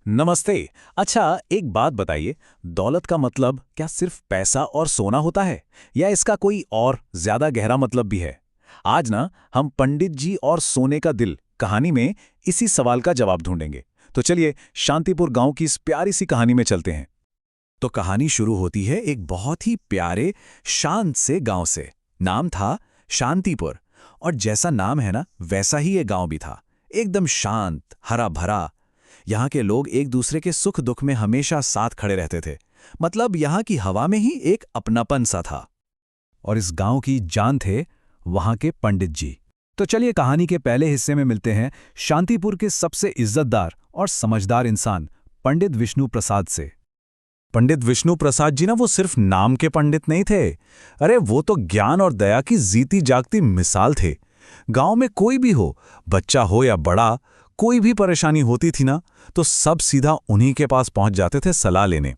नमस्ते। अच्छा, एक बात बताइए, दौलत का मतलब क्या सिर्फ पैसा और सोना होता है या इसका कोई और ज्यादा गहरा मतलब भी है? आज ना हम पंडित जी और सोने का दिल कहानी में इसी सवाल का जवाब ढूंढेंगे। तो चलिए शांतिपुर गांव की इस प्यारी सी कहानी में चलते हैं। तो कहानी शुरू होती है एक बहुत ही प्यारे शांत से गांव से। नाम था शांतिपुर। और जैसा नाम है ना वैसा ही ये गांव भी था। एकदम शांत, हरा भरा। यहाँ के लोग एक दूसरे के सुख दुख में हमेशा साथ खड़े रहते थे। मतलब यहाँ की हवा में ही एक अपनापन सा था। और इस गांव की जान थे वहां के पंडित जी। तो चलिए कहानी के पहले हिस्से में मिलते हैं शांतिपुर के सबसे इज्जतदार और समझदार इंसान पंडित विष्णु प्रसाद से। पंडित विष्णु प्रसाद जी ना वो सिर्फ नाम के पंडित नहीं थे। अरे वो तो ज्ञान और दया की जीती जागती मिसाल थे। गांव में कोई भी हो, बच्चा हो या बड़ा, कोई भी परेशानी होती थी ना तो सब सीधा उन्हीं के पास पहुंच जाते थे सलाह लेने।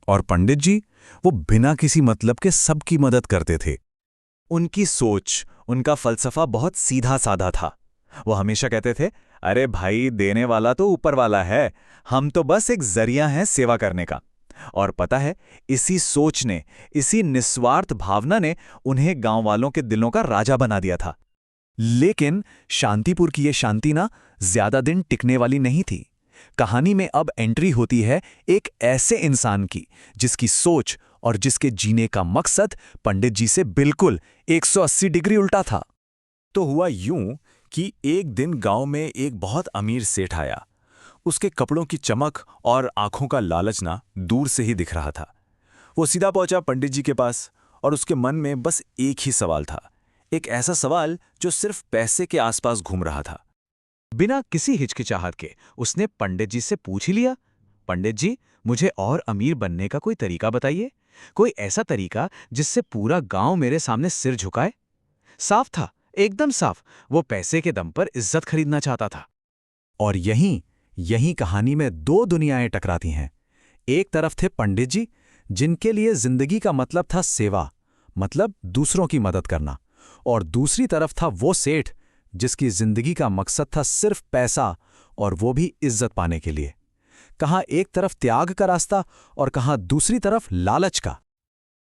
और पंडित जी वो बिना किसी मतलब के सबकी मदद करते थे। उनकी सोच, उनका फलसफा बहुत सीधा साधा था। वो हमेशा कहते थे, अरे भाई, देने वाला तो ऊपर वाला है, हम तो बस एक जरिया हैं सेवा करने का। और पता है, इसी सोच ने, इसी निस्वार्थ भावना ने उन्हें गांव वालों के दिलों का राजा बना दिया था। लेकिन शांतिपुर की ये शांति ना ज्यादा दिन टिकने वाली नहीं थी। कहानी में अब एंट्री होती है एक ऐसे इंसान की जिसकी सोच और जिसके जीने का मकसद पंडित जी से बिल्कुल 180 डिग्री उल्टा था। तो हुआ यूं कि एक दिन गांव में एक बहुत अमीर सेठ आया। उसके कपड़ों की चमक और आंखों का लालच ना दूर से ही दिख रहा था। वो सीधा पहुंचा पंडित जी के पास और उसके मन में बस एक ही सवाल था। एक ऐसा सवाल जो सिर्फ पैसे के आसपास घूम रहा था। बिना किसी हिचकिचाहट के उसने पंडित जी से पूछ ही लिया, पंडित जी, मुझे और अमीर बनने का कोई तरीका बताइए। कोई ऐसा तरीका जिससे पूरा गांव मेरे सामने सिर झुकाए। साफ था, एकदम साफ, वो पैसे के दम पर इज्जत खरीदना चाहता था। और यहीं यहीं कहानी में दो दुनियाएं टकराती हैं। एक तरफ थे पंडित जी, जिनके लिए जिंदगी का मतलब था सेवा, मतलब दूसरों की मदद करना। और दूसरी तरफ था वो सेठ, जिसकी जिंदगी का मकसद था सिर्फ पैसा, और वो भी इज्जत पाने के लिए। कहाँ एक तरफ त्याग का रास्ता और कहाँ दूसरी तरफ लालच का।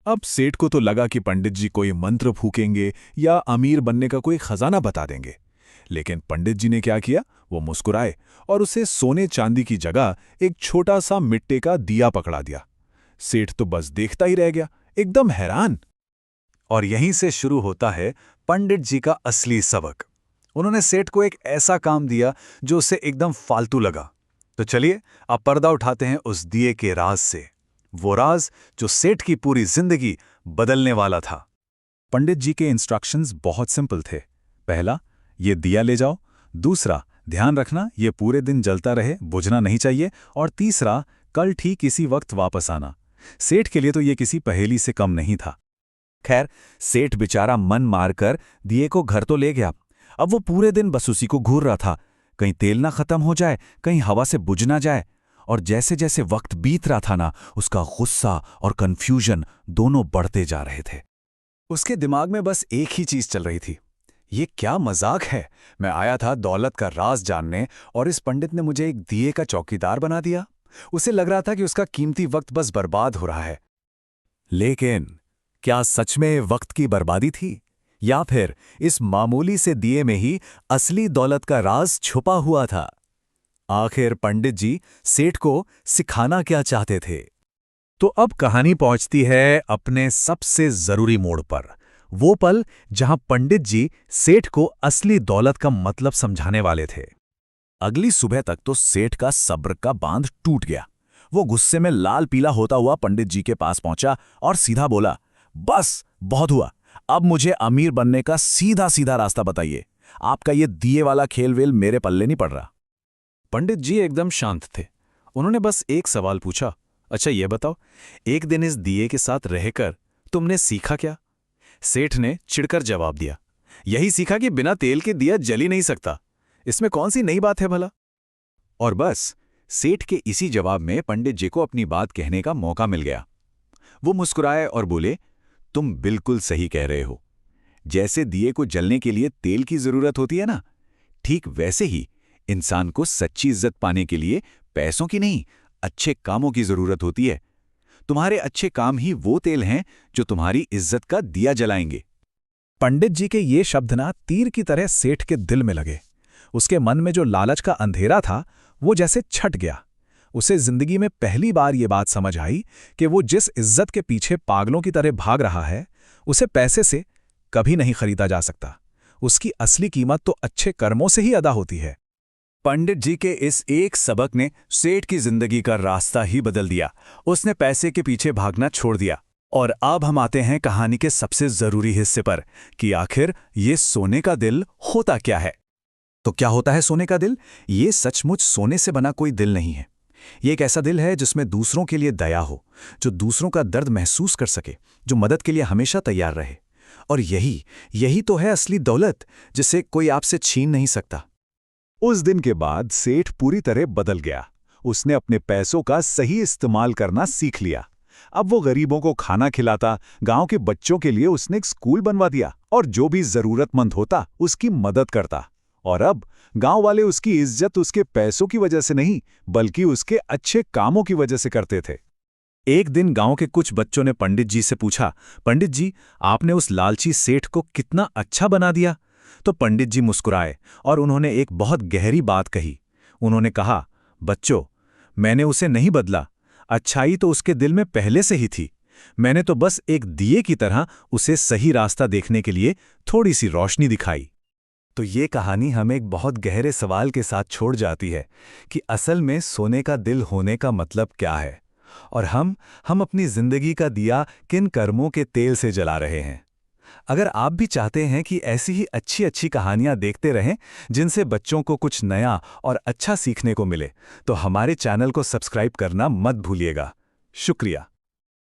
अब सेठ को तो लगा कि पंडित जी कोई मंत्र फूकेंगे या अमीर बनने का कोई खजाना बता देंगे। लेकिन पंडित जी ने क्या किया, वो मुस्कुराए और उसे सोने चांदी की जगह एक छोटा सा मिट्टी का दिया पकड़ा दिया। सेठ तो बस देखता ही रह गया, एकदम हैरान। और यहीं से शुरू होता है पंडित जी का असली सबक। उन्होंने सेठ को एक ऐसा काम दिया जो उसे एकदम फालतू लगा। तो चलिए अब पर्दा उठाते हैं उस दिए के राज से। वो राज जो सेठ की पूरी जिंदगी बदलने वाला था। पंडित जी के इंस्ट्रक्शंस बहुत सिंपल थे। पहला, ये दिया ले जाओ। दूसरा, ध्यान रखना ये पूरे दिन जलता रहे, बुझना नहीं चाहिए। और तीसरा, कल ठीक इसी वक्त वापस आना। सेठ के लिए तो ये किसी पहेली से कम नहीं था। खैर, सेठ बेचारा मन मारकर दिए को घर तो ले गया। अब वो पूरे दिन बस उसी को घूर रहा था, कहीं तेल ना खत्म हो जाए, कहीं हवा से बुझ ना जाए। और जैसे जैसे वक्त बीत रहा था ना, उसका गुस्सा और कन्फ्यूजन दोनों बढ़ते जा रहे थे। उसके दिमाग में बस एक ही चीज चल रही थी, ये क्या मजाक है। मैं आया था दौलत का राज जानने और इस पंडित ने मुझे एक दिए का चौकीदार बना दिया। उसे लग रहा था कि उसका कीमती वक्त बस बर्बाद हो रहा है। लेकिन क्या सच में वक्त की बर्बादी थी, या फिर इस मामूली से दिए में ही असली दौलत का राज छुपा हुआ था? आखिर पंडित जी सेठ को सिखाना क्या चाहते थे? तो अब कहानी पहुंचती है अपने सबसे जरूरी मोड़ पर। वो पल जहां पंडित जी सेठ को असली दौलत का मतलब समझाने वाले थे। अगली सुबह तक तो सेठ का सब्र का बांध टूट गया। वो गुस्से में लाल पीला होता हुआ पंडित जी के पास पहुंचा और सीधा बोला, बस बहुत हुआ, अब मुझे अमीर बनने का सीधा सीधा रास्ता बताइए। आपका ये दिए वाला खेल वेल मेरे पल्ले नहीं पड़ रहा। पंडित जी एकदम शांत थे। उन्होंने बस एक सवाल पूछा, अच्छा ये बताओ, एक दिन इस दिए के साथ रहकर तुमने सीखा क्या? सेठ ने चिढ़कर जवाब दिया, यही सीखा कि बिना तेल के दिया जल ही नहीं सकता। इसमें कौन सी नई बात है भला? और बस सेठ के इसी जवाब में पंडित जी को अपनी बात कहने का मौका मिल गया। वो मुस्कुराए और बोले, तुम बिल्कुल सही कह रहे हो। जैसे दिए को जलने के लिए तेल की जरूरत होती है ना, ठीक वैसे ही इंसान को सच्ची इज्जत पाने के लिए पैसों की नहीं, अच्छे कामों की जरूरत होती है। तुम्हारे अच्छे काम ही वो तेल हैं जो तुम्हारी इज्जत का दिया जलाएंगे। पंडित जी के ये शब्द ना तीर की तरह सेठ के दिल में लगे। उसके मन में जो लालच का अंधेरा था वो जैसे छट गया। उसे जिंदगी में पहली बार ये बात समझ आई कि वो जिस इज्जत के पीछे पागलों की तरह भाग रहा है उसे पैसे से कभी नहीं खरीदा जा सकता। उसकी असली कीमत तो अच्छे कर्मों से ही अदा होती है। पंडित जी के इस एक सबक ने सेठ की जिंदगी का रास्ता ही बदल दिया। उसने पैसे के पीछे भागना छोड़ दिया। और अब हम आते हैं कहानी के सबसे जरूरी हिस्से पर कि आखिर ये सोने का दिल होता क्या है। तो क्या होता है सोने का दिल? ये सचमुच सोने से बना कोई दिल नहीं है। ये एक ऐसा दिल है जिसमें दूसरों के लिए दया हो, जो दूसरों का दर्द महसूस कर सके, जो मदद के लिए हमेशा तैयार रहे। और यही तो है असली दौलत, जिसे कोई आपसे छीन नहीं सकता। उस दिन के बाद सेठ पूरी तरह बदल गया। उसने अपने पैसों का सही इस्तेमाल करना सीख लिया। अब वो गरीबों को खाना खिलाता, गांव के बच्चों के लिए उसने एक स्कूल बनवा दिया और जो भी जरूरतमंद होता उसकी मदद करता। और अब गांव वाले उसकी इज्जत उसके पैसों की वजह से नहीं, बल्कि उसके अच्छे कामों की वजह से करते थे। एक दिन गांव के कुछ बच्चों ने पंडित जी से पूछा, पंडित जी, आपने उस लालची सेठ को कितना अच्छा बना दिया। तो पंडित जी मुस्कुराए और उन्होंने एक बहुत गहरी बात कही। उन्होंने कहा, बच्चों, मैंने उसे नहीं बदला, अच्छाई तो उसके दिल में पहले से ही थी। मैंने तो बस एक दिए की तरह उसे सही रास्ता देखने के लिए थोड़ी सी रोशनी दिखाई। तो ये कहानी हमें एक बहुत गहरे सवाल के साथ छोड़ जाती है कि असल में सोने का दिल होने का मतलब क्या है, और हम अपनी जिंदगी का दिया किन कर्मों के तेल से जला रहे हैं। अगर आप भी चाहते हैं कि ऐसी ही अच्छी अच्छी कहानियां देखते रहें जिनसे बच्चों को कुछ नया और अच्छा सीखने को मिले, तो हमारे चैनल को सब्सक्राइब करना मत भूलिएगा। शुक्रिया।